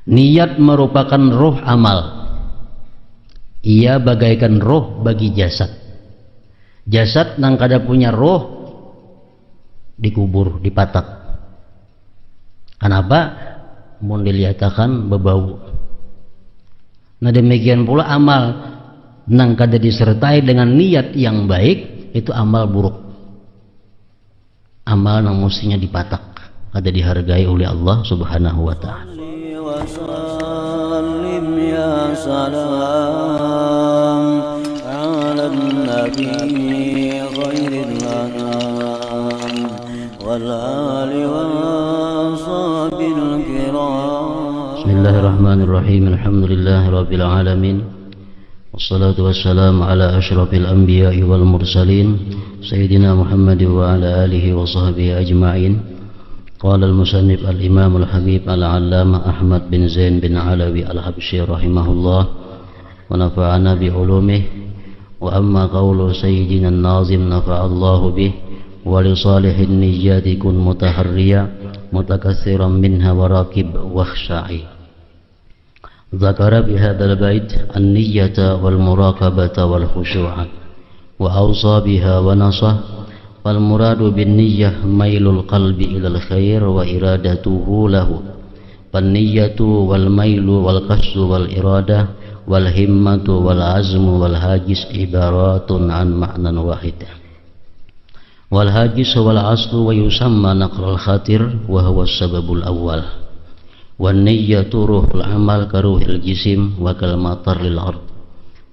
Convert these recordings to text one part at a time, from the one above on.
Niat merupakan ruh amal. Ia bagaikan roh bagi jasad. Jasad nang kada punya roh dikubur, dipatak. Kenapa? Mun diliatakan bebau. Nah demikian pula amal nang kada disertai dengan niat yang baik, itu amal buruk. Amal nang mestinya dipatak, kada dihargai oleh Allah Subhanahu wa ta'ala. Bismillahirrahmanirrahim. Alhamdulillahirabbil alamin. Wassalatu wassalamu ala asyrafil anbiya'i wal mursalin sayyidina Muhammad wa ala alihi wa sahbihi ajma'in. Qala al-musannif al-imam al-habib al-allamah Ahmad bin Zain bin Alawi al-Habsyi rahimahullah wa nafa'ana bi ulumihi. Wa amma qawlu sayyidina an-nazim nafa'allahu bih wa li salihin niyyati kun mutaharriya mutakassiran minha wa raqib wakhsha'i. Zakara bihadzal bait an-niyyata wal muraqabata wal khushu'a wa awsa biha wa nasah. Fal muradu bin niyyah mailul qalbi ilal khair wa iradatuhu lahu. Fan niyyatu wal mailu wal qasdu wal iradah wal himmatu wal azmu wal hajis ibaratun an ma'nan wahid. Wal hajis wal aslu wa yusamma naqrul khatir wa huwa as-sababul awwal. Wan niyyatu ruhul amal karuhil jisim wa kal matar lil ard.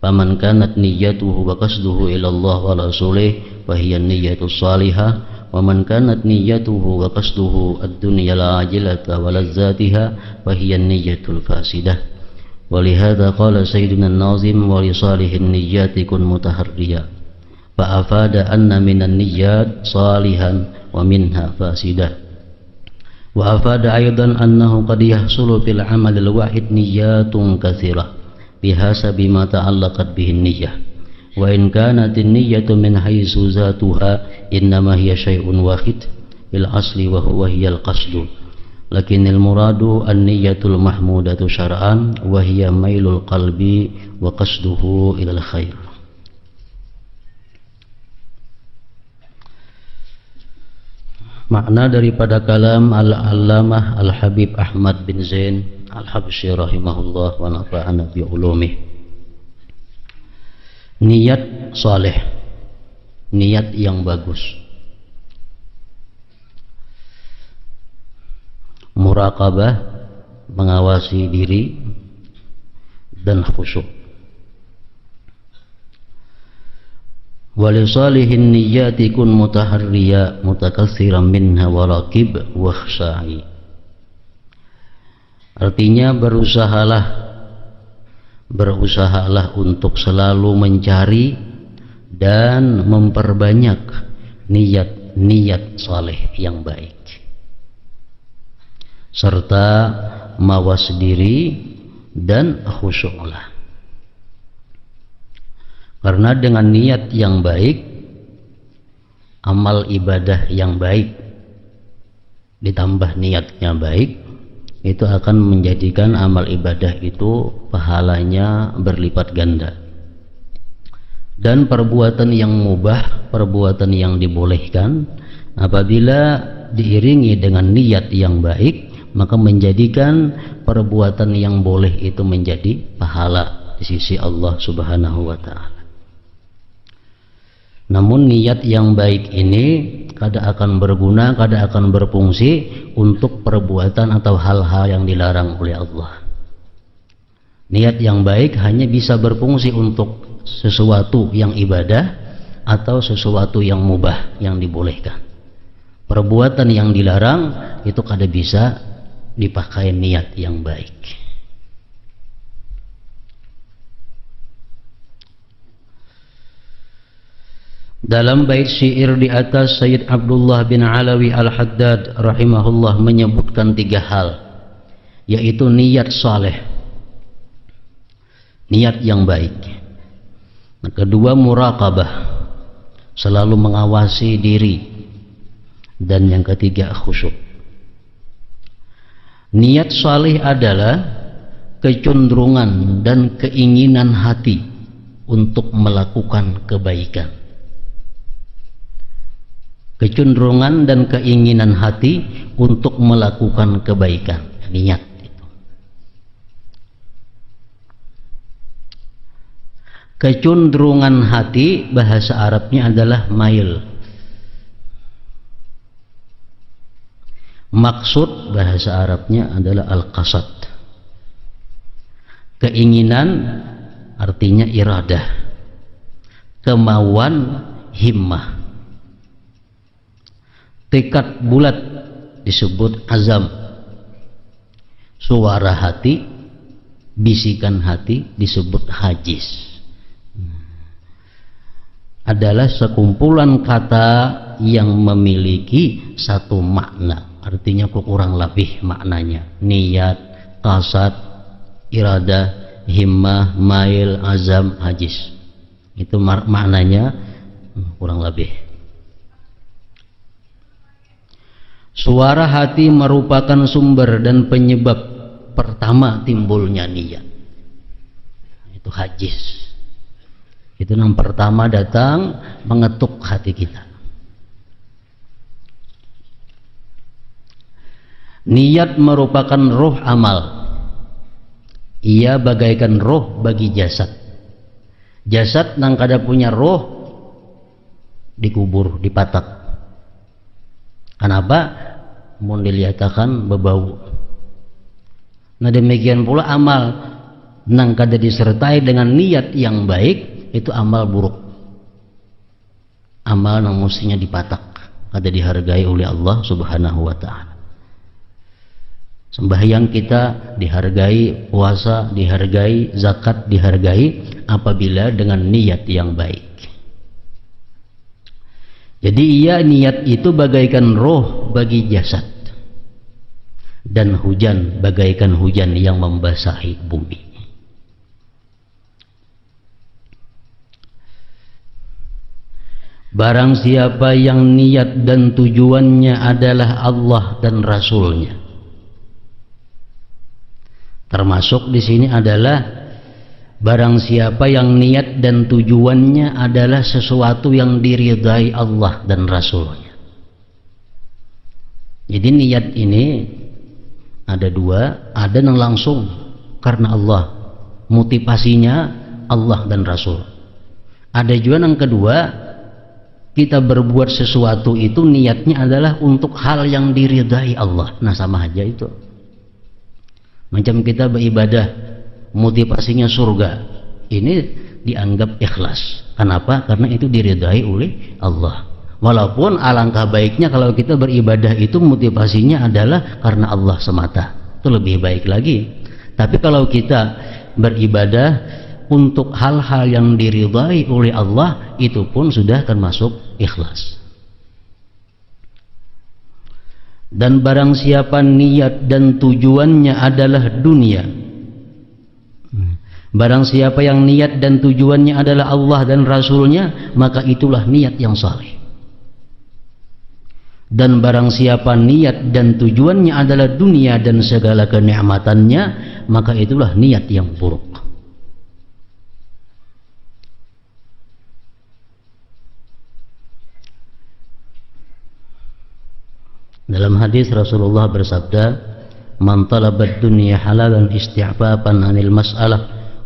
Faman kanat niyyatuhu wa qasduhu ila Allah wa rasulih fa hiya niyyatu salihah, wa man kanat niyyatuhu wa qasduhu ad-dunya al-ajilata wa lazzatiha fa hiya niyyatul fasidah. Wa li hadza qala sayyiduna an-nazim wa li salihin niyyati kun mutaharriya fa afada anna minan niyyat salihan wa minha fasidah. Wa afada aidan annahu qad yahsulu fil amal al-wahid niyyatun katsirah bihasabi ma ta'allaqat bihi niyyah. Wa in kanat an-niyyatu min haitsu zatuha innama hiya syai'un wahid bil asli wa huwa hiya al-qasdu. Lakinnal muradu an-niyyatul mahmudatu syar'an wa hiya mailul qalbi wa qasduhu ila al-khair. Makna daripada kalam al-allamah al-habib Ahmad bin Zain al-Habsyi rahimahullah wa nafa'ana bi ulumih. Niat saleh, niat yang bagus, muraqabah, mengawasi diri, dan khusyuk. Wali salihin niyyati kun mutaharriya mutakassiran minha wa raqib wakhsha'i. Artinya berusahalah untuk selalu mencari dan memperbanyak niat saleh yang baik, serta mawas diri dan khusyuklah. Karena dengan niat yang baik, amal ibadah yang baik ditambah niatnya baik, itu akan menjadikan amal ibadah itu pahalanya berlipat ganda. Dan perbuatan yang mubah, perbuatan yang dibolehkan, apabila diiringi dengan niat yang baik, maka menjadikan perbuatan yang boleh itu menjadi pahala di sisi Allah Subhanahu wa ta'ala. Namun niat yang baik ini kada akan berguna, kada akan berfungsi untuk perbuatan atau hal-hal yang dilarang oleh Allah. Niat yang baik hanya bisa berfungsi untuk sesuatu yang ibadah atau sesuatu yang mubah, yang dibolehkan. Perbuatan yang dilarang itu kada bisa dipakai niat yang baik. Dalam bait syair di atas, Sayyid Abdullah bin Alawi al-Haddad rahimahullah menyebutkan 3 hal, yaitu niat saleh, niat yang baik. Yang kedua, muraqabah, selalu mengawasi diri. Dan yang ketiga, khusyuk. Niat saleh adalah kecenderungan dan keinginan hati untuk melakukan kebaikan. Kecenderungan dan keinginan hati untuk melakukan kebaikan, niat itu. Kecenderungan hati bahasa Arabnya adalah mail. Maksud bahasa Arabnya adalah al-qasad. Keinginan artinya iradah, kemauan, himmah. Tekad bulat disebut azam. Suara hati, bisikan hati disebut hajis. Adalah sekumpulan kata yang memiliki satu makna, artinya kurang lebih maknanya. Niat, qasad, iradah, himmah, mail, azam, hajis. Itu maknanya kurang lebih. Suara hati merupakan sumber dan penyebab pertama timbulnya niat. Itu hajis. Itu yang pertama datang mengetuk hati kita. Niat merupakan ruh amal. Ia bagaikan roh bagi jasad. Jasad nang kada punya roh dikubur, dipatak. Kenapa? Mau dilihatkan bebau. Nah demikian pula amal nang kada disertai dengan niat yang baik, itu amal buruk. Amal nang mestinya dipatak, kada dihargai oleh Allah Subhanahu wa ta'ala. Sembahyang kita dihargai, puasa dihargai, zakat dihargai apabila dengan niat yang baik. Jadi niat itu bagaikan roh bagi jasad, dan hujan bagaikan hujan yang membasahi bumi. Barang siapa yang niat dan tujuannya adalah Allah dan Rasulnya, termasuk di sini adalah barang siapa yang niat dan tujuannya adalah sesuatu yang diridai Allah dan Rasulnya. Jadi niat ini ada dua, ada yang langsung karena Allah, motivasinya Allah dan Rasul. Ada juga yang kedua, kita berbuat sesuatu itu niatnya adalah untuk hal yang diridai Allah. Nah sama aja itu. Macam kita beribadah motivasinya surga, ini dianggap ikhlas. Kenapa? Karena itu diridai oleh Allah. Walaupun alangkah baiknya kalau kita beribadah itu motivasinya adalah karena Allah semata, itu lebih baik lagi. Tapi kalau kita beribadah untuk hal-hal yang diridai oleh Allah, itu pun sudah termasuk ikhlas. Dan barang siapa niat dan tujuannya adalah dunia, barang siapa yang niat dan tujuannya adalah Allah dan Rasulnya, maka itulah niat yang saleh. Dan barang siapa niat dan tujuannya adalah dunia dan segala kenikmatannya, maka itulah niat yang buruk. Dalam hadis Rasulullah bersabda, "Man talabad dunya halalan isti'fafan 'anil mas'alah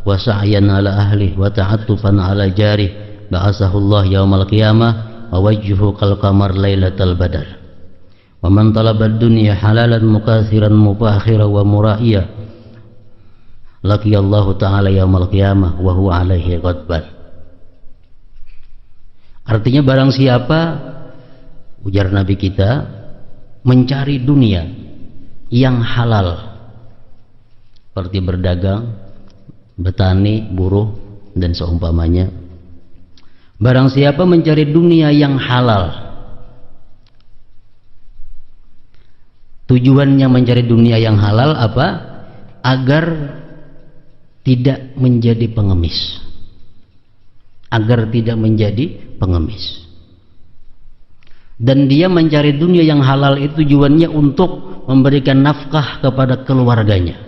wa sa'yan 'ala ahli wa ta'attufan 'ala jari ba'athahu Allah yaumal qiyamah wa wajhuhu kal qamar lailatal badar. Wa man talabad dunya halalan mukathiran mufakhiran wa mura'iya laqiyallahu ta'ala yaumal qiyamah wa huwa 'alaihi ghadban." Artinya barang siapa, ujar Nabi kita, mencari dunia yang halal seperti berdagang, bertani, buruh dan seumpamanya. Barang siapa mencari dunia yang halal, tujuannya mencari dunia yang halal apa? Agar tidak menjadi pengemis, agar tidak menjadi pengemis. Dan dia mencari dunia yang halal itu tujuannya untuk memberikan nafkah kepada keluarganya.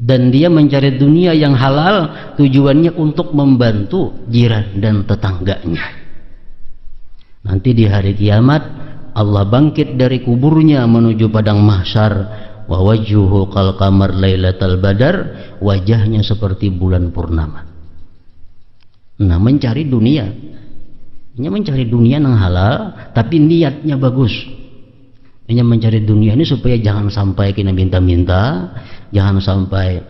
dan dia mencari dunia yang halal tujuannya untuk membantu jiran dan tetangganya. Nanti di hari kiamat Allah bangkit dari kuburnya menuju padang mahsyar, wa wajhuhu kal qamar lailatal badar, wajahnya seperti bulan purnama. Nah, mencari dunia, ini mencari dunia yang halal tapi niatnya bagus. Ini mencari dunia ini supaya jangan sampai kena minta-minta, jangan sampai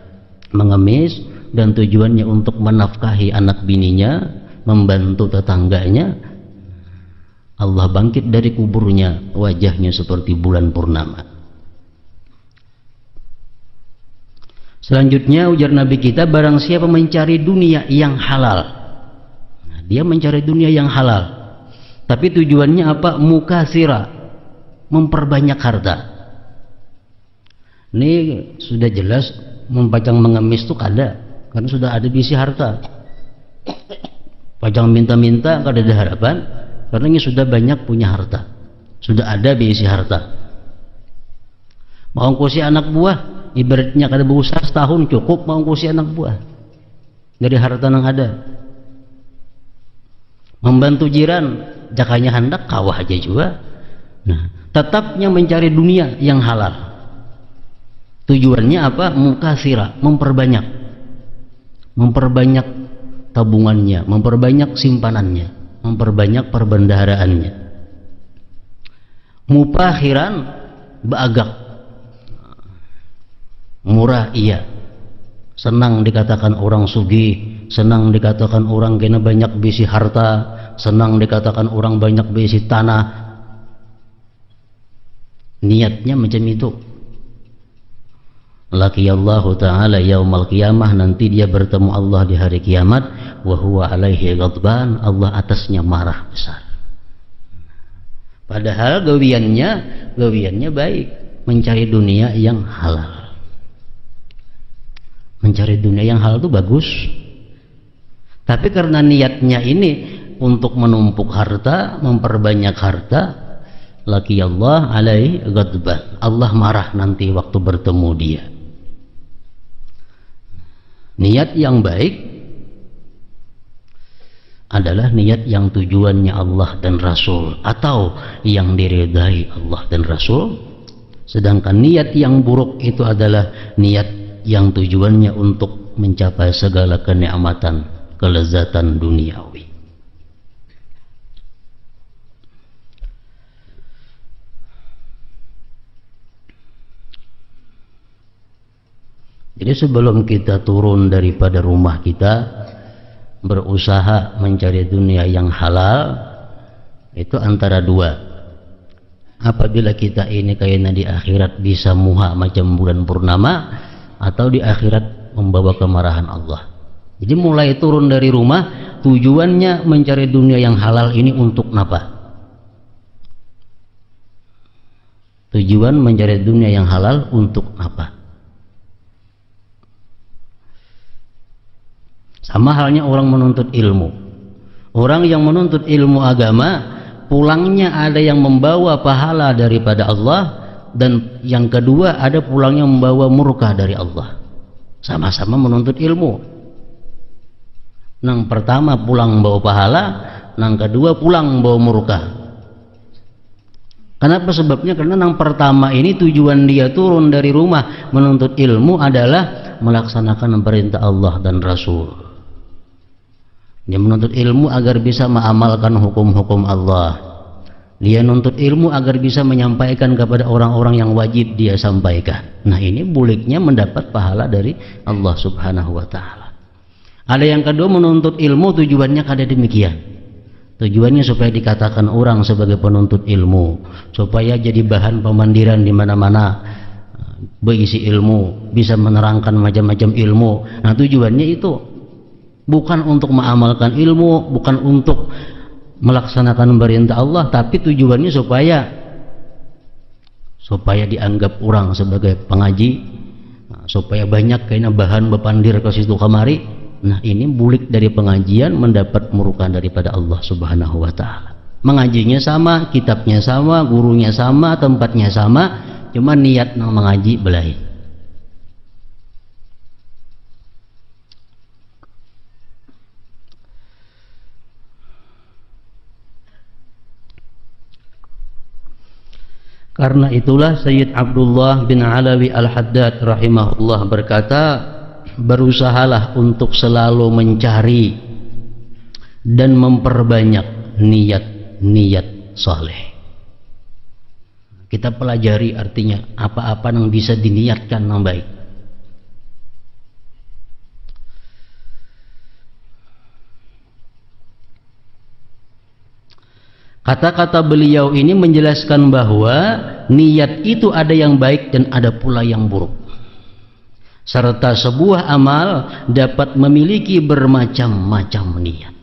mengemis, dan tujuannya untuk menafkahi anak bininya, membantu tetangganya. Allah bangkit dari kuburnya, wajahnya seperti bulan purnama. Selanjutnya ujar Nabi kita, barang siapa mencari dunia yang halal, nah, dia mencari dunia yang halal tapi tujuannya apa? Mukasira, memperbanyak harta. Ini sudah jelas mempajang mengemis itu kada, karena sudah ada bisi harta. Pajang minta-minta kada ada harapan, karena ini sudah banyak punya harta, sudah ada bisi harta. Mau ngkusi anak buah, ibaratnya kada berusaha setahun cukup mau ngkusi anak buah dari harta yang ada. Membantu jiran, jakanya hendak kawah aja juga. Nah, tetapnya mencari dunia yang halal. Tujuannya apa? Mukasira, memperbanyak tabungannya, memperbanyak simpanannya, memperbanyak perbendaharaannya. Mupakhiran, beagak, murah iya, senang dikatakan orang sugih, senang dikatakan orang kena banyak bisi harta, senang dikatakan orang banyak bisi tanah. Niatnya macam itu. Laqiyallahu ta'ala yaumal qiyamah, nanti dia bertemu Allah di hari kiamat, wa huwa alaihi ghadban, Allah atasnya marah besar. Padahal gawiannya baik, mencari dunia yang halal. Mencari dunia yang halal itu bagus. Tapi karena niatnya ini untuk menumpuk harta, memperbanyak harta, laqiyallahu alaihi ghadban, Allah marah nanti waktu bertemu dia. Niat yang baik adalah niat yang tujuannya Allah dan Rasul, atau yang diridai Allah dan Rasul. Sedangkan niat yang buruk itu adalah niat yang tujuannya untuk mencapai segala kenikmatan, kelezatan duniawi. Jadi sebelum kita turun daripada rumah kita, berusaha mencari dunia yang halal, itu antara dua. Apabila kita ini kayaknya di akhirat bisa muha macam bulan purnama, atau di akhirat membawa kemarahan Allah. Jadi mulai turun dari rumah, tujuannya mencari dunia yang halal ini untuk apa? Tujuan mencari dunia yang halal untuk apa? Sama halnya orang menuntut ilmu. Orang yang menuntut ilmu agama, pulangnya ada yang membawa pahala daripada Allah, dan yang kedua ada pulangnya membawa murka dari Allah. Sama-sama menuntut ilmu. Nang pertama pulang bawa pahala, nang kedua pulang bawa murka. Kenapa sebabnya? Karena nang pertama ini tujuan dia turun dari rumah menuntut ilmu adalah melaksanakan perintah Allah dan Rasul. Dia menuntut ilmu agar bisa mengamalkan hukum-hukum Allah. Dia menuntut ilmu agar bisa menyampaikan kepada orang-orang yang wajib dia sampaikan. Nah, ini buliknya mendapat pahala dari Allah subhanahu wa ta'ala. Ada yang kedua, menuntut ilmu tujuannya kada demikian. Tujuannya supaya dikatakan orang sebagai penuntut ilmu, supaya jadi bahan pemandiran di mana-mana, berisi ilmu, bisa menerangkan macam-macam ilmu. Nah, tujuannya itu bukan untuk mengamalkan ilmu, bukan untuk melaksanakan perintah Allah, tapi tujuannya supaya dianggap orang sebagai pengaji, supaya banyak kayaknya bahan bepandir ke situ kamari. Nah, ini bulik dari pengajian mendapat murka daripada Allah subhanahu wa ta'ala. Mengajinya sama, kitabnya sama, gurunya sama, tempatnya sama, cuma niat nang mengaji belain. Karena itulah Sayyid Abdullah bin Alawi Al-Haddad rahimahullah berkata, berusahalah untuk selalu mencari dan memperbanyak niat-niat saleh. Kita pelajari artinya apa-apa yang bisa diniatkan yang baik. Kata-kata beliau ini menjelaskan bahwa niat itu ada yang baik dan ada pula yang buruk. Serta sebuah amal dapat memiliki bermacam-macam niat.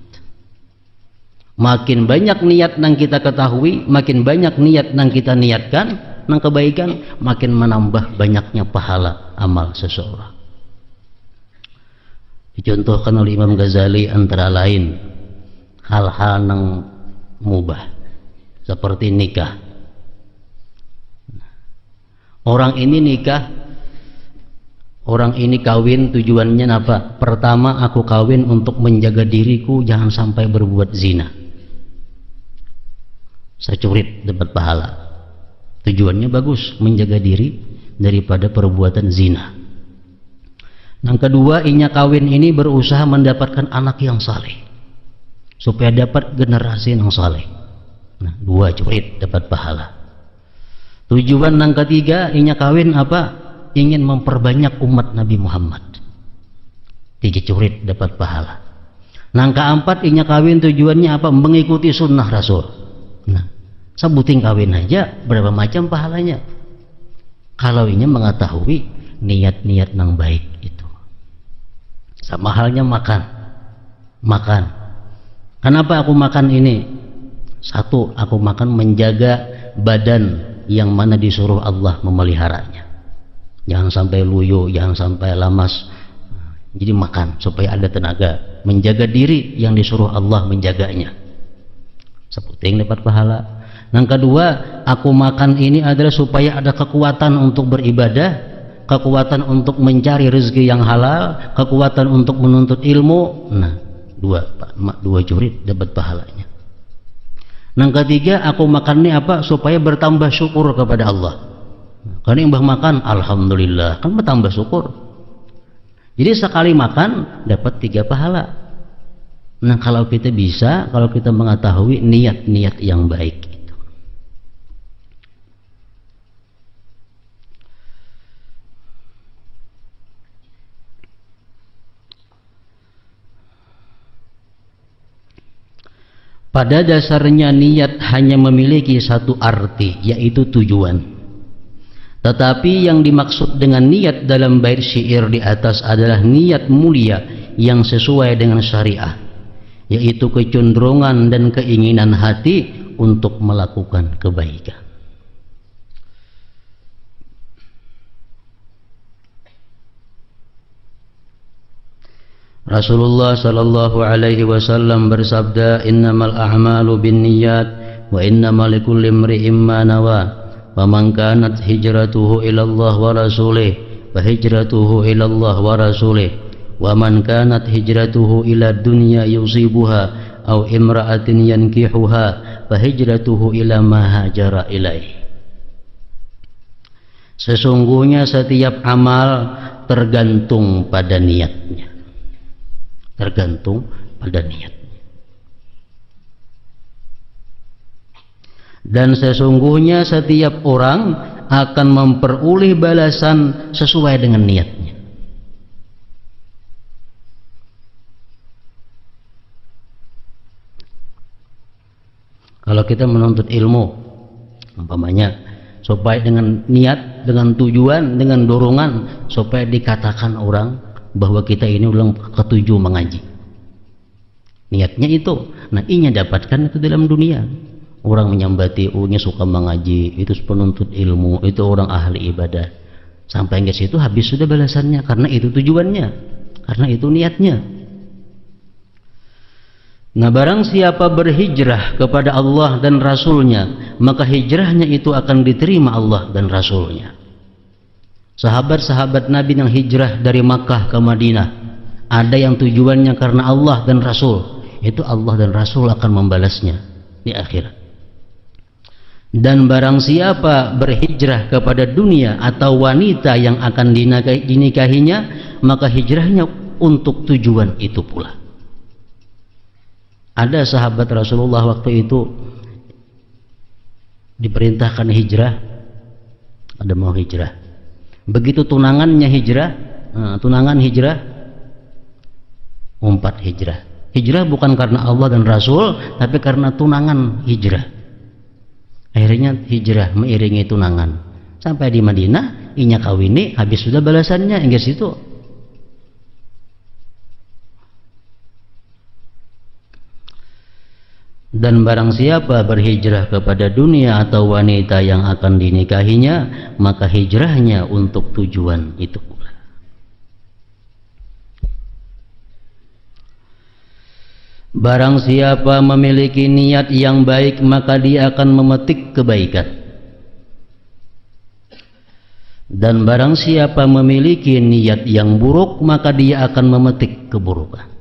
Makin banyak niat yang kita ketahui, makin banyak niat yang kita niatkan, yang kebaikan, makin menambah banyaknya pahala amal seseorang. Dicontohkan oleh Imam Ghazali antara lain hal-hal yang mubah seperti nikah. Orang ini nikah, orang ini kawin tujuannya apa? Pertama, aku kawin untuk menjaga diriku jangan sampai berbuat zina. Saya curit dapat pahala. Tujuannya bagus, menjaga diri daripada perbuatan zina. Yang kedua, inya kawin ini berusaha mendapatkan anak yang saleh supaya dapat generasi yang saleh. Nah, dua curit dapat pahala. Tujuan yang ketiga, inya kawin apa? Ingin memperbanyak umat Nabi Muhammad. Tiga curit dapat pahala. Yang keempat, inya kawin tujuannya apa? Mengikuti sunnah Rasul. Nah, sebutin kawin aja berapa macam pahalanya. Kalau inya mengetahui niat-niat yang baik itu. Sama halnya makan. Kenapa aku makan ini? Satu, aku makan menjaga badan yang mana disuruh Allah memeliharanya. Jangan sampai luyo, jangan sampai lamas. Jadi makan supaya ada tenaga. Menjaga diri yang disuruh Allah menjaganya. Seputing dapat pahala. Yang kedua, aku makan ini adalah supaya ada kekuatan untuk beribadah, kekuatan untuk mencari rezeki yang halal, kekuatan untuk menuntut ilmu. Nah, dua curit dapat pahalanya. Yang ketiga, aku makan ini apa? Supaya bertambah syukur kepada Allah. Karena yang makan, alhamdulillah, kan bertambah syukur. Jadi sekali makan dapat 3 pahala. Nah, kalau kita bisa, kalau kita mengetahui niat-niat yang baik itu. Pada dasarnya niat hanya memiliki satu arti, yaitu tujuan. Tetapi yang dimaksud dengan niat dalam bait syair di atas adalah niat mulia yang sesuai dengan syariah, yaitu kecenderungan dan keinginan hati untuk melakukan kebaikan. Rasulullah sallallahu alaihi wasallam bersabda, innamal a'malu binniyat wa innamal likulli imri'in ma nawa. Wa man kanat hijratuhu ila Allah wa rasulih fa hijratuhu ila Allah wa rasulih. Wa man kanat hijratuhu ila dunya yusibuha aw imra'atin yankihuha fa hijratuhu ila ma hajara ilaih. Sesungguhnya setiap amal tergantung pada niatnya. Tergantung pada niatnya. Dan sesungguhnya setiap orang akan memperoleh balasan sesuai dengan niatnya. Kalau kita menuntut ilmu, umpamanya supaya dengan niat, dengan tujuan, dengan dorongan supaya dikatakan orang bahwa kita ini ulang ketujuh mengaji. Niatnya itu. Nah, inya dapatkan itu dalam dunia. Orang menyambati, nya suka mengaji, itu penuntut ilmu, itu orang ahli ibadah. Sampai ke situ habis sudah balasannya, karena itu tujuannya, karena itu niatnya. Nah, barang siapa berhijrah kepada Allah dan Rasulnya, maka hijrahnya itu akan diterima Allah dan Rasulnya. Sahabat-sahabat Nabi yang hijrah dari Makkah ke Madinah, ada yang tujuannya karena Allah dan Rasul, itu Allah dan Rasul akan membalasnya di akhirat. Dan barang siapa berhijrah kepada dunia atau wanita yang akan dinikahinya, maka hijrahnya untuk tujuan itu pula. Ada sahabat Rasulullah waktu itu diperintahkan hijrah, ada mau hijrah. Begitu tunangannya hijrah, tunangan hijrah, umpat hijrah. Hijrah bukan karena Allah dan Rasul, tapi karena tunangan hijrah. Akhirnya hijrah mengiringi tunangan sampai di Madinah, inya kawini, habis sudah balasannya hingga situ. Dan barang siapa berhijrah kepada dunia atau wanita yang akan dinikahinya, maka hijrahnya untuk tujuan itu pula. Barang siapa memiliki niat yang baik, maka dia akan memetik kebaikan. Dan barang siapa memiliki niat yang buruk, maka dia akan memetik keburukan.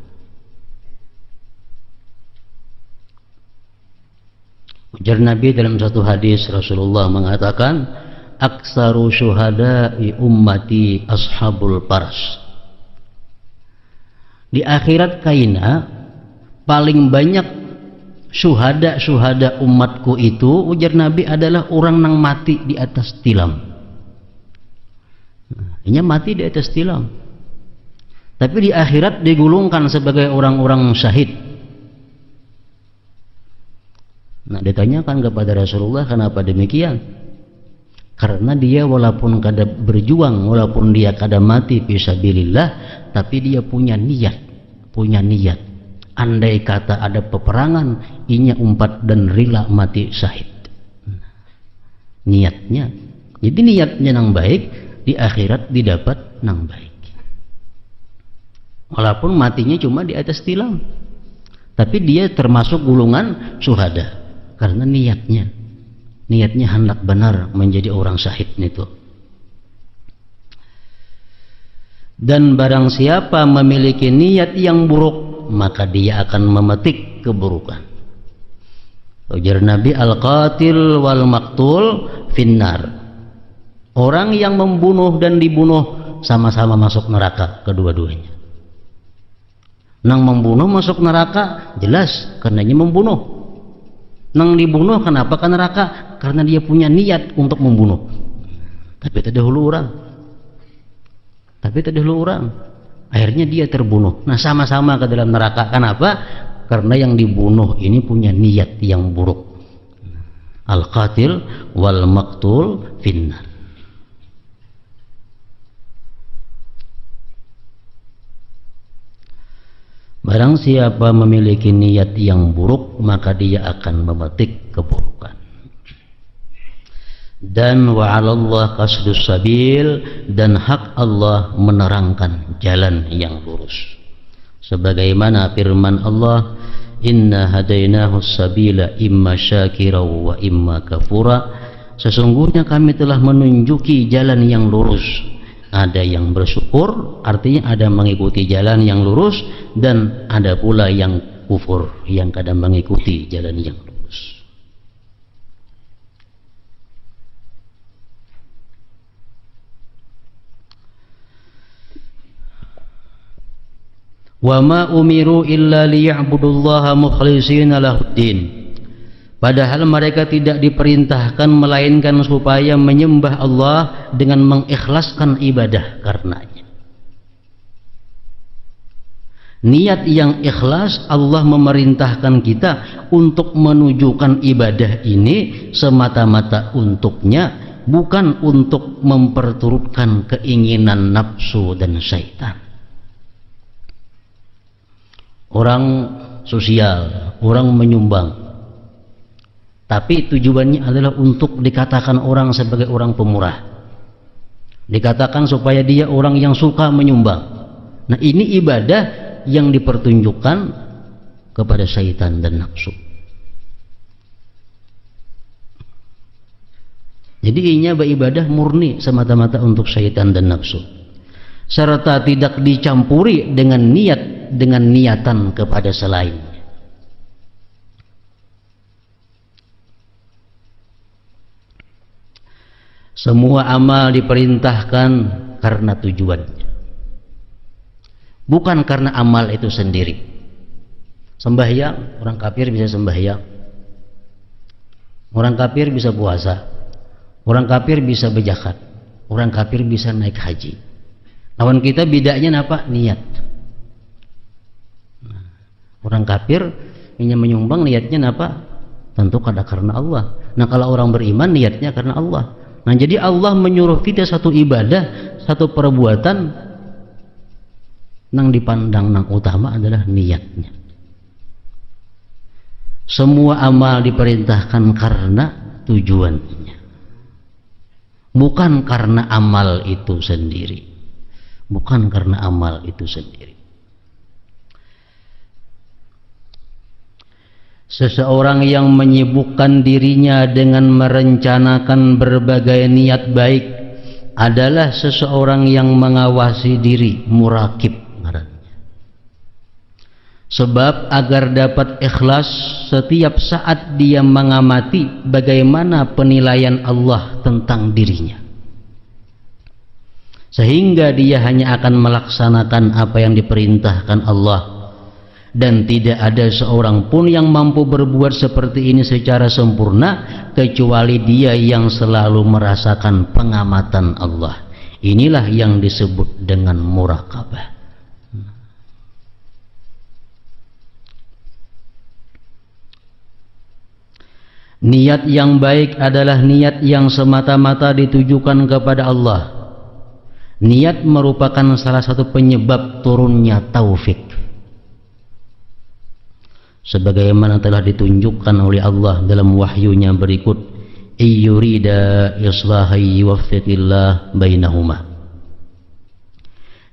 Ujar Nabi dalam satu hadis, Rasulullah mengatakan, "Aktsaru syuhada'i ummati ashabul paras." Di akhirat kaina, paling banyak syuhada umatku itu, ujar Nabi, adalah orang yang mati di atas tilam. Ini mati di atas tilam, tapi di akhirat digulungkan sebagai orang-orang syahid. Nah, ditanyakan kepada Rasulullah, kenapa demikian? Karena dia walaupun kada berjuang, walaupun dia kada mati fisabilillah, tapi dia punya niat. Andai kata ada peperangan, inya umpat dan rela mati syahid. Niatnya. Jadi niatnya nang baik, di akhirat didapat nang baik. Walaupun matinya cuma di atas tilam, tapi dia termasuk gulungan syuhada. Karena niatnya hendak benar menjadi orang syahid itu. Dan barang siapa memiliki niat yang buruk, maka dia akan memetik keburukan. Ujar Nabi, al-qatil wal maqtul finnar. Orang yang membunuh dan dibunuh sama-sama masuk neraka kedua-duanya. Nang membunuh masuk neraka jelas, karenanya membunuh. Nang dibunuh kenapa ke neraka? Karena dia punya niat untuk membunuh. Tapi terdahulu orang. Akhirnya dia terbunuh. Nah, sama-sama ke dalam neraka. Kenapa? Karena yang dibunuh ini punya niat yang buruk. Al-qatil wal maqtul finnar. Barang siapa memiliki niat yang buruk, maka dia akan memetik keburukan. Dan wa'alallah qasdus sabil, dan hak Allah menerangkan jalan yang lurus. Sebagaimana firman Allah, inna hadainahu sabila imma syakira wa imma kafura. Sesungguhnya kami telah menunjuki jalan yang lurus. Ada yang bersyukur, artinya ada mengikuti jalan yang lurus, dan ada pula yang kufur, yang kadang mengikuti jalan yang lurus. Wa ma umiru illa liya'budullaha mukhlishina lahuddin. Padahal mereka tidak diperintahkan melainkan supaya menyembah Allah dengan mengikhlaskan ibadah karenanya. Niat yang ikhlas, Allah memerintahkan kita untuk menunjukkan ibadah ini semata-mata untuknya, bukan untuk memperturutkan keinginan nafsu dan syaitan. Orang sosial, orang menyumbang, tapi tujuannya adalah untuk dikatakan orang sebagai orang pemurah, dikatakan supaya dia orang yang suka menyumbang. Nah, ini ibadah yang dipertunjukkan kepada syaitan dan nafsu. Jadi inya beribadah murni semata-mata untuk syaitan dan nafsu, serta tidak dicampuri dengan niatan kepada selain. Semua amal diperintahkan karena tujuannya, bukan karena amal itu sendiri. Sembahyang, orang kafir bisa sembahyang, orang kafir bisa puasa, orang kafir bisa berzakat, orang kafir bisa naik haji. Lawan kita bedanya apa? Niat. Orang kafir hanya menyumbang, niatnya apa? Tentu karena Allah. Nah kalau orang beriman niatnya karena Allah. Nah jadi Allah menyuruh kita satu ibadah, satu perbuatan nang dipandang nang utama adalah niatnya. Semua amal diperintahkan karena tujuannya, bukan karena amal itu sendiri, bukan karena amal itu sendiri. Seseorang yang menyibukkan dirinya dengan merencanakan berbagai niat baik adalah seseorang yang mengawasi diri, murakib ngarannya. Sebab agar dapat ikhlas, setiap saat dia mengamati bagaimana penilaian Allah tentang dirinya, sehingga dia hanya akan melaksanakan apa yang diperintahkan Allah. Dan tidak ada seorang pun yang mampu berbuat seperti ini secara sempurna kecuali dia yang selalu merasakan pengamatan Allah. Inilah yang disebut dengan muraqabah. Niat yang baik adalah niat yang semata-mata ditujukan kepada Allah. Niat merupakan salah satu penyebab turunnya taufik, sebagaimana telah ditunjukkan oleh Allah dalam wahyunya berikut, iyyurida islahi yuwaffiqillah bainahuma.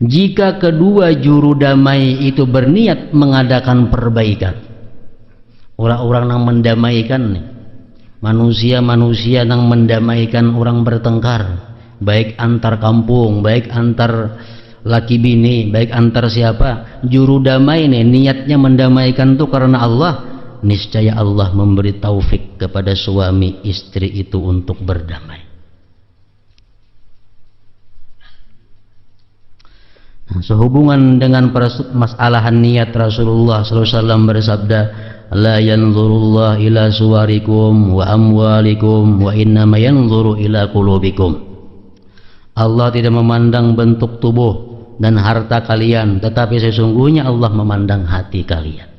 Jika kedua juru damai itu berniat mengadakan perbaikan, orang-orang yang mendamaikan nih, manusia-manusia yang mendamaikan orang bertengkar, baik antar kampung, baik antar laki bini, baik antar siapa, juru damai nih niatnya mendamaikan itu karena Allah, niscaya Allah memberi taufik kepada suami istri itu untuk berdamai. Nah, sehubungan dengan masalahan niat, Rasulullah SAW bersabda, la yanzurullah ila suwarikum wa amwalikum wa innama yanzuru ila qulubikum. Allah tidak memandang bentuk tubuh dan harta kalian, tetapi sesungguhnya Allah memandang hati kalian.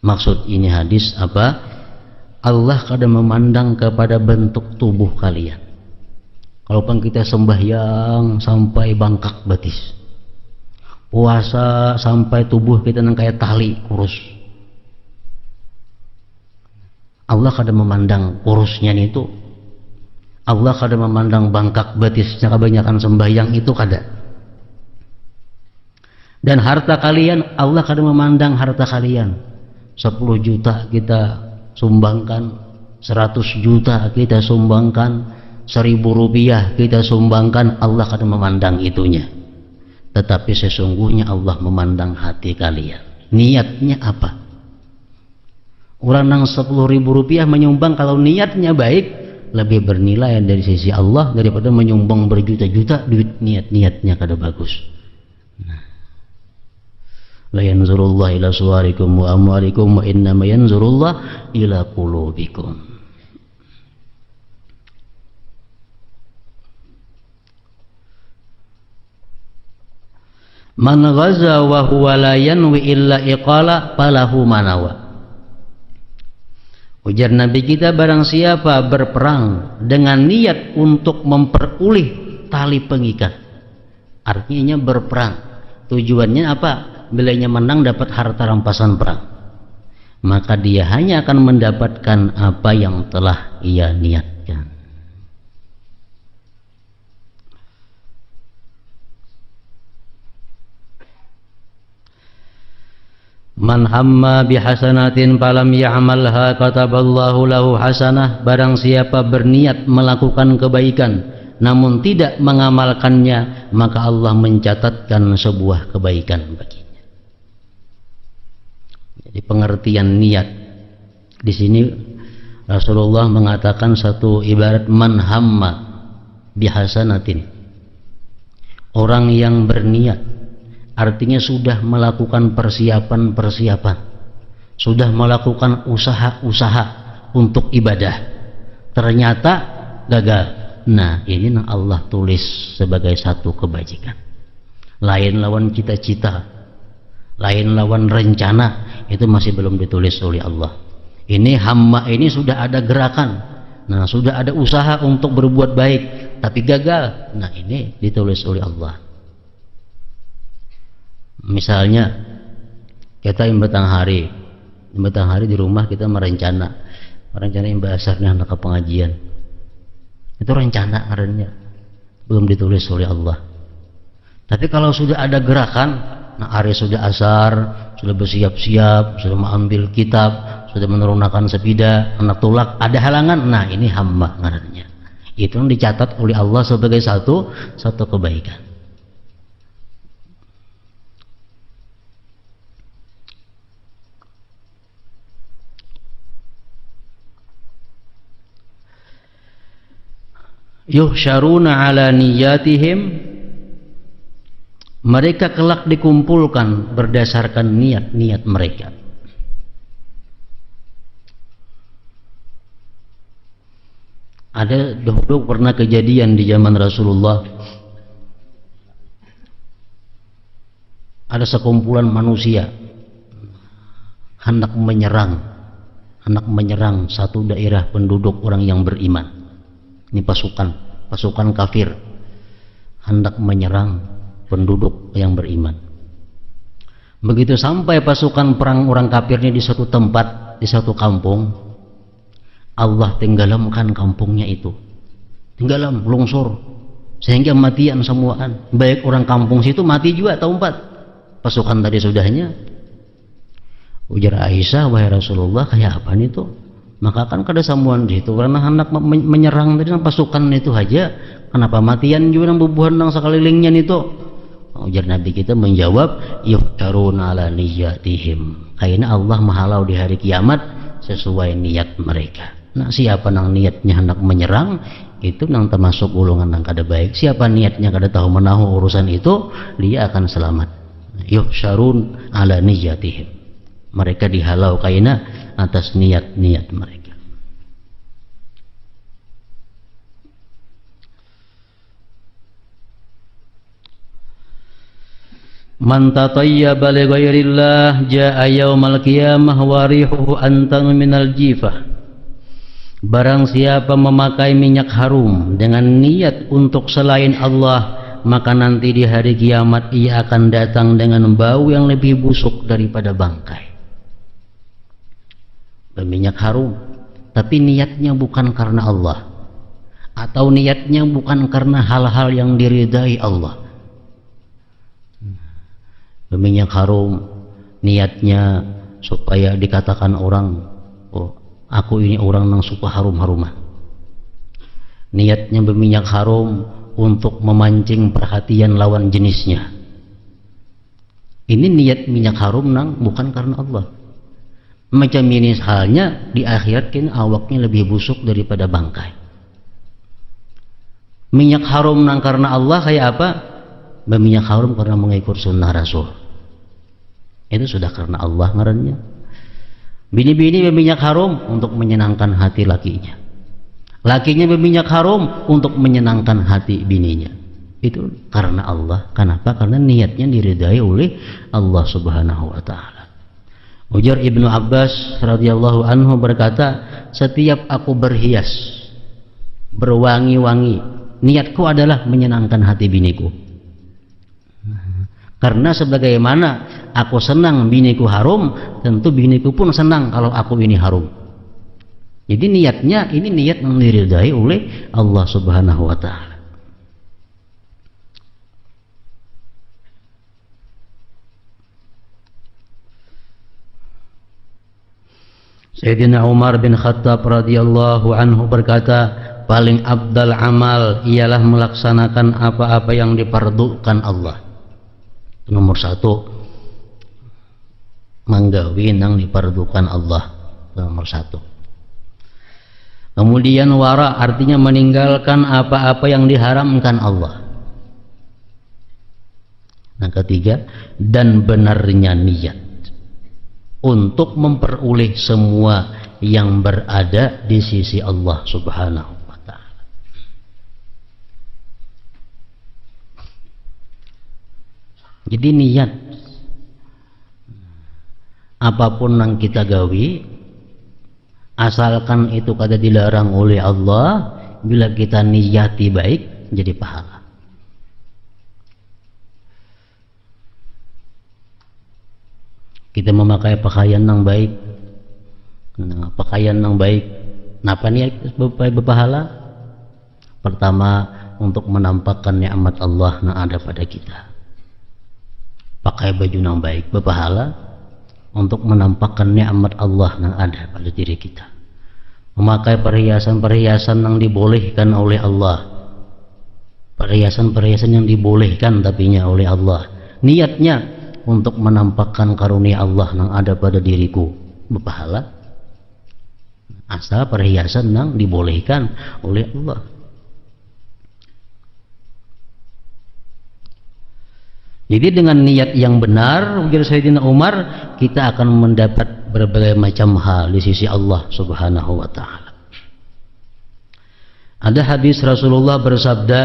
Maksud ini hadis apa? Allah kadang memandang kepada bentuk tubuh kalian. Kalaupun kita sembahyang sampai bangkak betis, puasa sampai tubuh kita nang kayak tali kurus, Allah kadang memandang kurusnya itu. Allah kadang memandang bangkak betisnya kebanyakan sembahyang itu kadang. Dan harta kalian, Allah kadang memandang harta kalian. 10 juta kita sumbangkan, 100 juta kita sumbangkan, 1000 rupiah kita sumbangkan, Allah kadang memandang itunya. Tetapi sesungguhnya Allah memandang hati kalian. Niatnya apa? Orang yang 10.000 rupiah menyumbang, kalau niatnya baik, lebih bernilai dari sisi Allah daripada menyumbang berjuta-juta duit niat-niatnya kada bagus. La yanzurullah ila suwarikum wa amwalikum wa innama yanzurullah ila qulubikum. Man ghaza wa huwa la yanwi illa iqala falahu manawa. Ujar Nabi kita, barang siapa berperang dengan niat untuk memperoleh tali pengikat, artinya berperang tujuannya apa? Bilanya menang dapat harta rampasan perang, maka dia hanya akan mendapatkan apa yang telah ia niatkan. Man hamma bihasanatin falam ya'malha kataballahu lahu hasanah. Barang siapa berniat melakukan kebaikan namun tidak mengamalkannya, maka Allah mencatatkan sebuah kebaikan baginya. Jadi pengertian niat di sini Rasulullah mengatakan satu ibarat man hamma, bihasanatin. Orang yang berniat artinya sudah melakukan persiapan-persiapan, sudah melakukan usaha-usaha untuk ibadah, ternyata gagal. Nah, ini Allah tulis sebagai satu kebajikan. Lain lawan cita-cita, lain lawan rencana, itu masih belum ditulis oleh Allah. Ini hamba ini sudah ada gerakan, nah sudah ada usaha untuk berbuat baik, tapi gagal. Nah, ini ditulis oleh Allah. Misalnya kita batang hari di rumah kita merencana yang bahasanya anak ke pengajian, itu rencana karena belum ditulis oleh Allah. Tapi kalau sudah ada gerakan, nah hari sudah asar, sudah bersiap-siap, sudah mengambil kitab, sudah menurunkan sepeda, anak tulak, ada halangan, nah ini hamba ngarannya. Itu yang dicatat oleh Allah sebagai satu kebaikan. Yuhsyaruna ala niyatihim, mereka kelak dikumpulkan berdasarkan niat-niat mereka. Ada dulu pernah kejadian di zaman Rasulullah, ada sekumpulan manusia hendak menyerang satu daerah penduduk orang yang beriman. Ini pasukan kafir hendak menyerang penduduk yang beriman. Begitu sampai pasukan perang orang kafir ini di satu tempat, di satu kampung, Allah tenggelamkan kampungnya itu, tenggelam, longsor, sehingga matian semuaan. Baik orang kampung situ mati juga atau pasukan tadi sudahnya. Ujar Aisyah, wahai Rasulullah, kayak apa nih tuh? Maka kan kada samuan di situ karena hendak menyerang tadi pasukan itu aja, kenapa matian juga nang bubuhan nang sakalilingnya itu? Ujar Nabi kita menjawab, yuhtaruna ala niyatihim, kayaknya Allah mahalau di hari kiamat sesuai niat mereka. Nah, siapa nang niatnya hendak menyerang, itu nang termasuk golongan nang kada baik. Siapa niatnya kada tahu menahu urusan itu, dia akan selamat. Yuhsyarun ala niyatihim, mereka dihalau kayaknya atas niat-niat mereka. Man tatayyaba li ghairillah jaa yaumal qiyamah wa rihuhu antanu minal jifah. Barang siapa memakai minyak harum dengan niat untuk selain Allah, maka nanti di hari kiamat ia akan datang dengan bau yang lebih busuk daripada bangkai. Berminyak harum, tapi niatnya bukan karena Allah, atau niatnya bukan karena hal-hal yang diridai Allah. Berminyak harum niatnya supaya dikatakan orang, oh aku ini orang yang suka harum-haruman. Niatnya berminyak harum untuk memancing perhatian lawan jenisnya. Ini niat minyak harum nang bukan karena Allah. Macam ini halnya di akhirat kan awaknya lebih busuk daripada bangkai. Minyak harum nang karena Allah kayak apa? Berminyak harum karena mengikut sunnah Rasul. Itu sudah karena Allah ngarannya. Bini-bini berminyak harum untuk menyenangkan hati lakinya. Lakinya berminyak harum untuk menyenangkan hati bininya. Itu karena Allah. Kenapa? Karena niatnya diridai oleh Allah Subhanahu wa taala. Ujar Ibnu Abbas radhiyallahu anhu berkata, setiap aku berhias, berwangi-wangi, niatku adalah menyenangkan hati biniku. Karena sebagaimana aku senang biniku harum, tentu biniku pun senang kalau aku ini harum. Jadi niatnya ini niat yang diridai oleh Allah Subhanahu wa taala. Sayyidina Umar bin Khattab radhiyallahu anhu berkata, paling afdal amal ialah melaksanakan apa-apa yang dipardukan Allah. Nomor satu, manggawi yang dipardukan Allah. Nomor satu. Kemudian wara artinya meninggalkan apa-apa yang diharamkan Allah. Yang ketiga, dan benarnya niat untuk memperoleh semua yang berada di sisi Allah Subhanahu wa ta'ala. Jadi niat, apapun yang kita gawi, asalkan itu kada dilarang oleh Allah, bila kita niyati baik, jadi pahala. Kita memakai pakaian yang baik, pakaian yang baik, kenapa niat berpahala? Pertama, untuk menampakkan nikmat Allah yang ada pada kita. Pakai baju yang baik berpahala untuk menampakkan nikmat Allah yang ada pada diri kita. Memakai perhiasan-perhiasan yang dibolehkan oleh Allah, perhiasan-perhiasan yang dibolehkan tapinya oleh Allah, niatnya untuk menampakkan karunia Allah yang ada pada diriku, berpahala. Asal perhiasan yang dibolehkan oleh Allah. Jadi dengan niat yang benar, ujar Sayyidina Umar, kita akan mendapat berbagai macam hal di sisi Allah Subhanahu wa ta'ala. Ada hadis Rasulullah bersabda,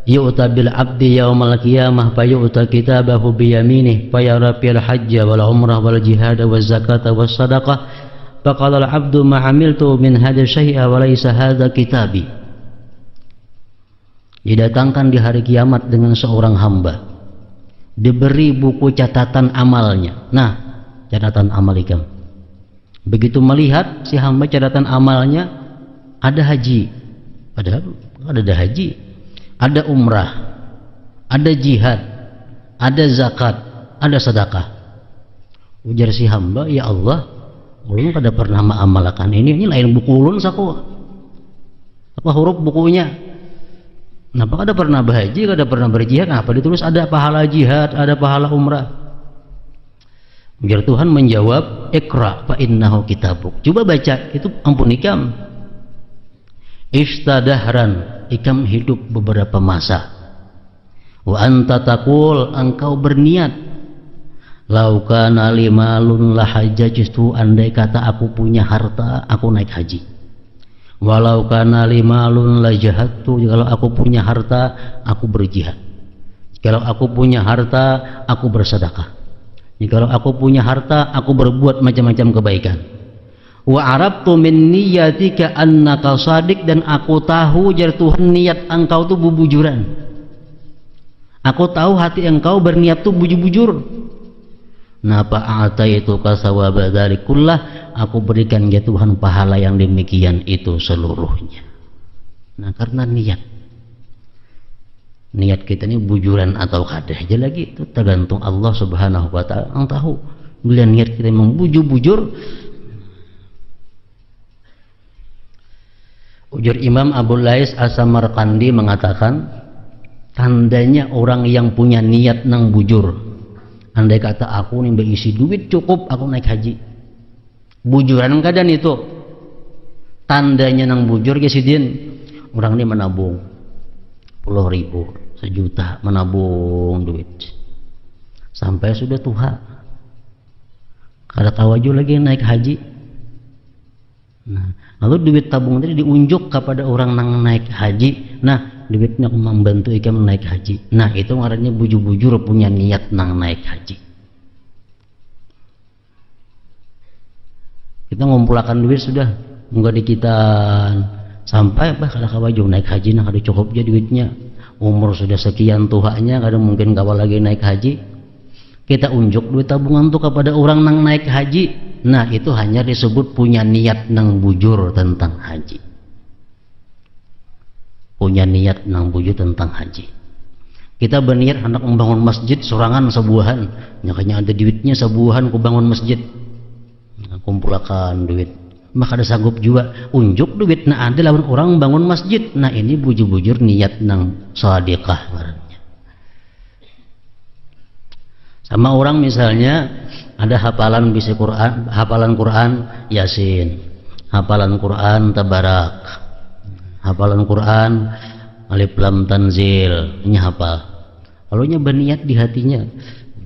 yu'ta bil abdi yaumal qiyamah fa yu'ta kitabahu bi yaminih fa yara fil hajja wal umrah wal jihad waz zakata was sadaqah fa qala al abdu ma amiltu min hadha syai'a wa laysa hadha kitabi. Didatangkan di hari kiamat dengan seorang hamba, diberi buku catatan amalnya. Nah, catatan amal ikam. Begitu melihat si hamba catatan amalnya, ada haji, padahal ada haji, ada umrah, ada jihad, ada zakat, ada sedekah. Ujar si hamba, ya Allah, ulun kada pernah mengamalkan ini lain buku ulun saku. Apa huruf bukunya? Kenapa kada pernah berhaji, kada pernah berjihad? Apa ditulis ada pahala jihad, ada pahala umrah? Ujar Tuhan menjawab, Iqra fa innahu kitabuk. Coba baca, itu ampun ikam. Istadahran, ikam hidup beberapa masa. Wa anta taqul, engkau berniat, lau kana li malun la hajjajtu, andai kata aku punya harta, aku naik haji. Walau kana li malun la jahadtu, kalau aku punya harta, aku berjihad. Kalau aku punya harta, aku bersedekah. Kalau aku punya harta, aku berbuat macam-macam kebaikan. Wa arabtu min niyatika annaka shadiq, dan aku tahu jar Tuhan niat engkau tuh bubujuran. Aku tahu hati engkau berniat tuh bujur-bujur. Napa ataitu kasawaba dzalikullah, aku berikan ya Tuhan pahala yang demikian itu seluruhnya. Nah, karena niat kita ini bujuran atau kada aja lagi, itu tergantung Allah Subhanahu wa ta'ala yang tahu. Bila niat kita memang bujur-bujur. Ujar Imam Abu Lais As-Samarqandi mengatakan, tandanya orang yang punya niat nang bujur, andai kata aku nih berisi duit cukup aku naik haji, bujuran kadang itu tandanya nang bujur ya sidin. Orang ini menabung 10.000, 1 juta menabung duit sampai sudah tua, kada tawaju lagi naik haji. Nah, lalu duit tabung tadi diunjuk kepada orang nang naik haji. Nah, duitnya membantu ikam naik haji. Nah, itu ngarannya bujur-bujur punya niat nang naik haji. Kita ngumpulkan duit sudah, enggak dikitan sampai kada kawaju naik haji, nah kada cukup aja duitnya. Umur sudah sekian tuanya, kada mungkin kawal lagi naik haji. Kita unjuk duit tabungan tuh kepada orang nang naik haji. Nah, itu hanya disebut punya niat nang bujur tentang haji. Punya niat nang bujur tentang haji. Kita berniat hendak membangun masjid sorangan sebuahan, nyakanya ada duitnya sebuahan ku bangun masjid. Nah, kumpulkan duit, maka ada sanggup juga unjuk duit nah ada lawan orang bangun masjid. Nah, ini bujur-bujur niat nang shadiqah barangnya. Sama orang misalnya ada hafalan bisi Quran, hafalan Quran Yasin, hafalan Quran tabarak, hafalan Quran alif lam tanzil, ini hafal. Kalau nya berniat di hatinya,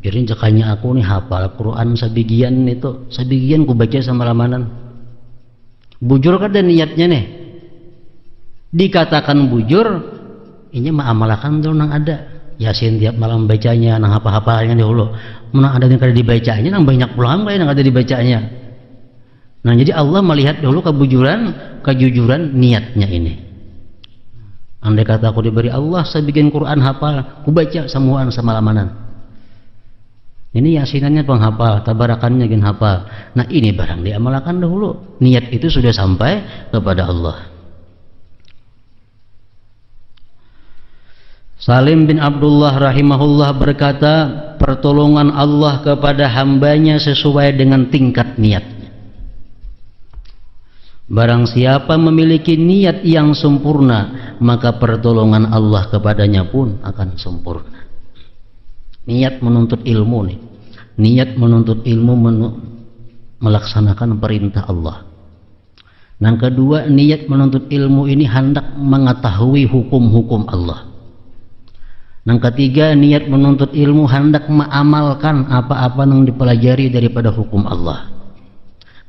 jadi jakanya aku nih hafal Quran sabigian itu, sabigian ku baca sama lamanan. Bujur kada niatnya nih. Dikatakan bujur, ini mah amalakan tuh nang ada. Yasin tiap malam bacanya, nang hafal-hafalnya dahulu. Menang ada yang kada dibacanya, nang banyak pulang yang ada dibacanya. Nah jadi Allah melihat dahulu kejujuran niatnya ini. Andai kata aku diberi Allah, saya bikin Quran hafal, aku baca semuaan semalamanan. Ini yasinannya penghafal, tabarakannya gin hafal. Nah ini barang diamalkan dahulu. Niat itu sudah sampai kepada Allah. Salim bin Abdullah rahimahullah berkata, pertolongan Allah kepada hambanya sesuai dengan tingkat niatnya. Barang siapa memiliki niat yang sempurna, maka pertolongan Allah kepadanya pun akan sempurna. Niat menuntut ilmu nih. Niat menuntut ilmu melaksanakan perintah Allah. Yang kedua, niat menuntut ilmu ini hendak mengetahui hukum-hukum Allah. Yang ketiga, niat menuntut ilmu hendak mengamalkan apa-apa yang dipelajari daripada hukum Allah.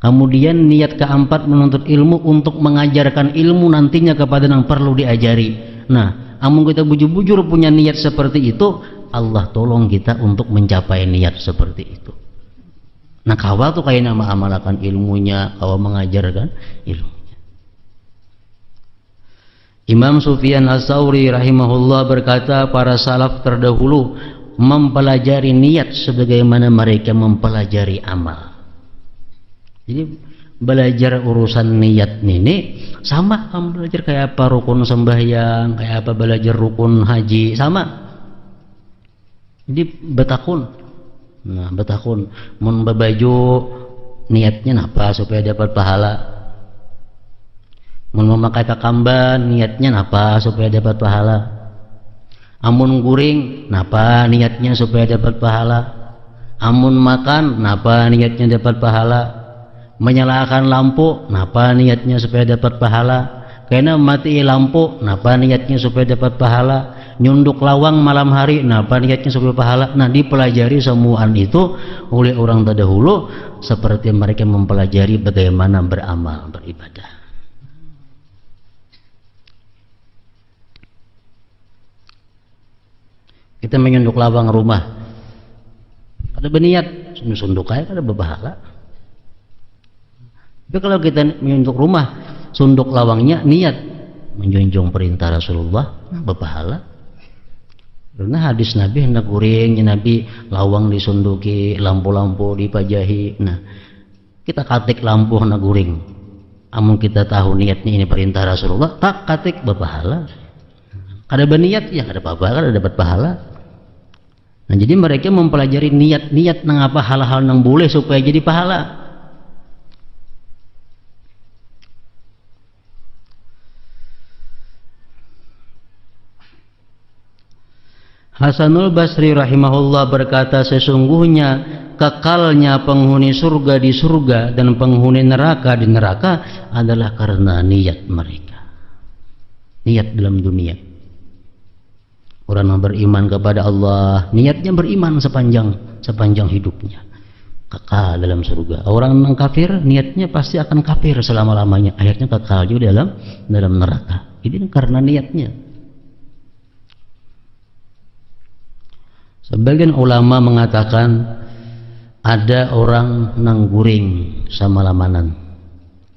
Kemudian niat keempat menuntut ilmu untuk mengajarkan ilmu nantinya kepada yang perlu diajari. Nah, amun kita bujur-bujur punya niat seperti itu, Allah tolong kita untuk mencapai niat seperti itu. Nah, kawal tuh kayak nama amalkan ilmunya, kawal mengajarkan ilmunya. Imam Sufyan Ats-Tsauri rahimahullah berkata, para salaf terdahulu mempelajari niat sebagaimana mereka mempelajari amal. Jadi belajar urusan niat ini sama kamu belajar kayak apa rukun sembahyang, kayak apa belajar rukun haji, sama. Jadi betakun. Nah, betakun mun babaju niatnya napa supaya dapat pahala. Mun memakai kakamban niatnya napa supaya dapat pahala. Amun guring napa niatnya supaya dapat pahala. Amun makan napa niatnya dapat pahala. Menyalakan lampu napa niatnya supaya dapat pahala. Kena mati lampu napa niatnya supaya dapat pahala. Nyunduk lawang malam hari napa niatnya supaya pahala. Nah, dipelajari semuaan itu oleh orang terdahulu seperti mereka mempelajari bagaimana beramal, beribadah. Kita menyunduk lawang rumah, ada berniat sunduk aja ada berpahala. Tapi kalau kita menyunduk rumah, sunduk lawangnya niat menjunjung perintah Rasulullah, berpahala. Karena hadis Nabi hendak guring, Nabi lawang disunduki, lampu-lampu dipajahi. Nah, kita katik lampu hendak guring. Amun kita tahu niatnya ini perintah Rasulullah, tak katik berpahala. Kada berniat ya kada apa-apa, kada dapat pahala. Nah, jadi mereka mempelajari niat-niat nang apa hal-hal nang boleh supaya jadi pahala. Hasanul Basri rahimahullah berkata, sesungguhnya kekalnya penghuni surga di surga dan penghuni neraka di neraka adalah karena niat mereka. Niat dalam dunia. Orang yang beriman kepada Allah, niatnya beriman sepanjang hidupnya, kekal dalam surga. Orang yang kafir, niatnya pasti akan kafir selama-lamanya, akhirnya kekal juga dalam neraka. Ini karena niatnya. Sebagian ulama mengatakan ada orang nangguring sama lamanan,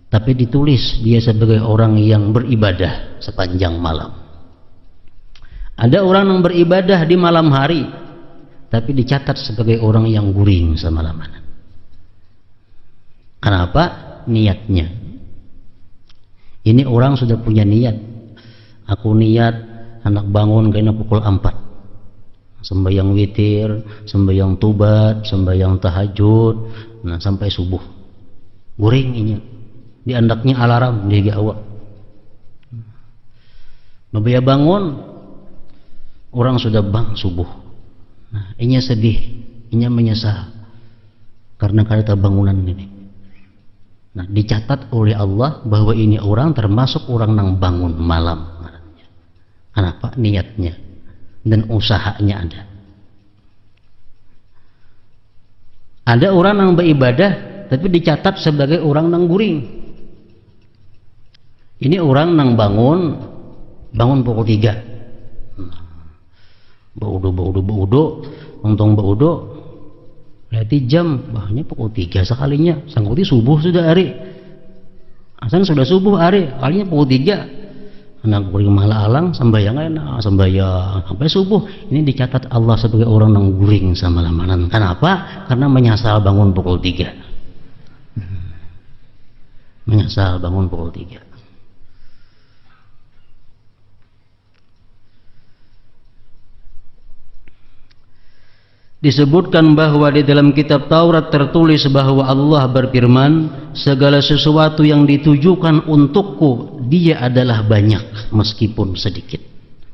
tapi ditulis dia sebagai orang yang beribadah sepanjang malam. Ada orang yang beribadah di malam hari, tapi dicatat sebagai orang yang guring sama lamanan. Kenapa? Niatnya. Ini orang sudah punya niat. Aku niat anak bangun kena pukul 4. Sembahyang witir, sembahyang tubat, sembahyang tahajud, nah sampai subuh. Guring ini. Di andaknya alarm di awak. Babaya bangun, orang sudah bang subuh. Nah, inya sedih, inya menyesal karena kada bangunan ini. Nah, dicatat oleh Allah bahwa ini orang termasuk orang yang bangun malam. Kenapa? Niatnya dan usahanya ada. Ada orang yang beribadah tapi dicatat sebagai orang yang guring. Ini orang yang bangun pukul 3. Baudo, untung baudo. Berarti jam, bahnya pukul 3 sekalinya. Sangguti subuh sudah hari. Asan sudah subuh hari, kalinya pukul 3. Anak guring malah alang, sembahyang enak, sembahyang sampai subuh. Ini dicatat Allah sebagai orang yang guring sama lamanan. Kenapa? Karena menyasal bangun pukul 3. Menyasal bangun pukul 3. Disebutkan bahwa di dalam kitab Taurat tertulis bahwa Allah berfirman, segala sesuatu yang ditujukan untukku dia adalah banyak meskipun sedikit.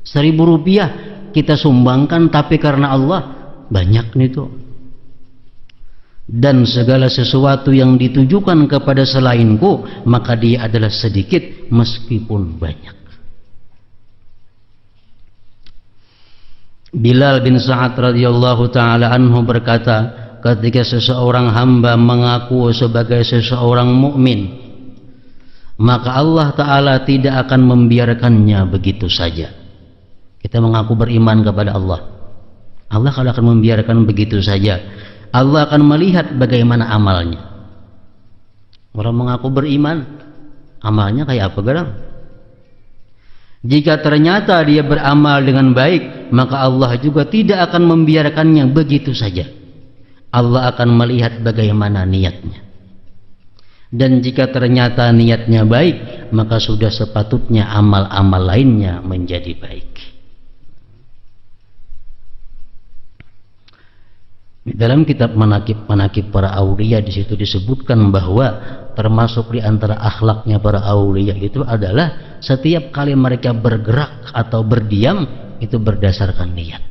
1.000 rupiah kita sumbangkan tapi karena Allah banyak itu. Dan segala sesuatu yang ditujukan kepada selainku maka dia adalah sedikit meskipun banyak. Bilal bin Sa'ad radhiyallahu ta'ala anhu berkata, ketika seseorang hamba mengaku sebagai seseorang mukmin, maka Allah Ta'ala tidak akan membiarkannya begitu saja. Kita mengaku beriman kepada Allah, Allah tidak akan membiarkan begitu saja. Allah akan melihat bagaimana amalnya. Orang mengaku beriman, amalnya kayak apa garang? Jika ternyata dia beramal dengan baik, maka Allah juga tidak akan membiarkannya begitu saja. Allah akan melihat bagaimana niatnya. Dan jika ternyata niatnya baik, maka sudah sepatutnya amal-amal lainnya menjadi baik. Di dalam kitab manakib para aulia di situ disebutkan bahwa termasuk di antara akhlaknya para aulia itu adalah setiap kali mereka bergerak atau berdiam itu berdasarkan niat.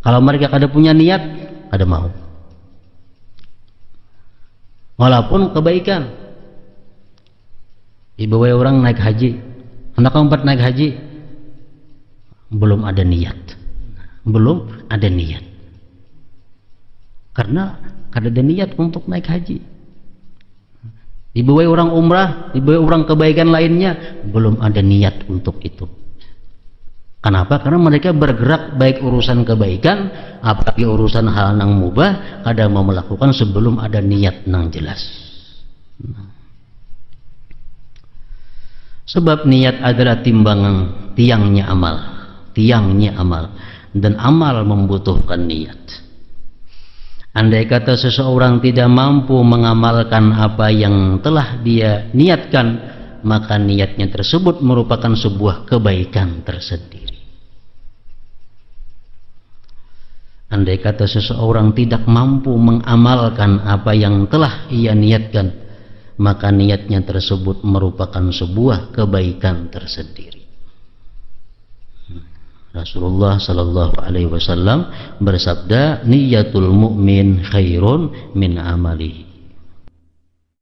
Kalau mereka kada punya niat, kada mau. Walaupun kebaikan. Dibawa orang naik haji, anak keempat naik haji, belum ada niat. Belum ada niat. Karena kada ada niat untuk naik haji. Dibawa orang umrah, dibawa orang kebaikan lainnya, belum ada niat untuk itu. Kenapa? Karena mereka bergerak baik urusan kebaikan, apalagi urusan hal yang mubah, kada mau melakukan sebelum ada niat yang jelas. Sebab niat adalah timbangan tiangnya amal, dan amal membutuhkan niat. Andai kata seseorang tidak mampu mengamalkan apa yang telah dia niatkan, maka niatnya tersebut merupakan sebuah kebaikan tersendiri. Andai kata seseorang tidak mampu mengamalkan apa yang telah ia niatkan, maka niatnya tersebut merupakan sebuah kebaikan tersendiri. Rasulullah sallallahu alaihi wasallam bersabda, niyatul mu'min khairun min amalihi.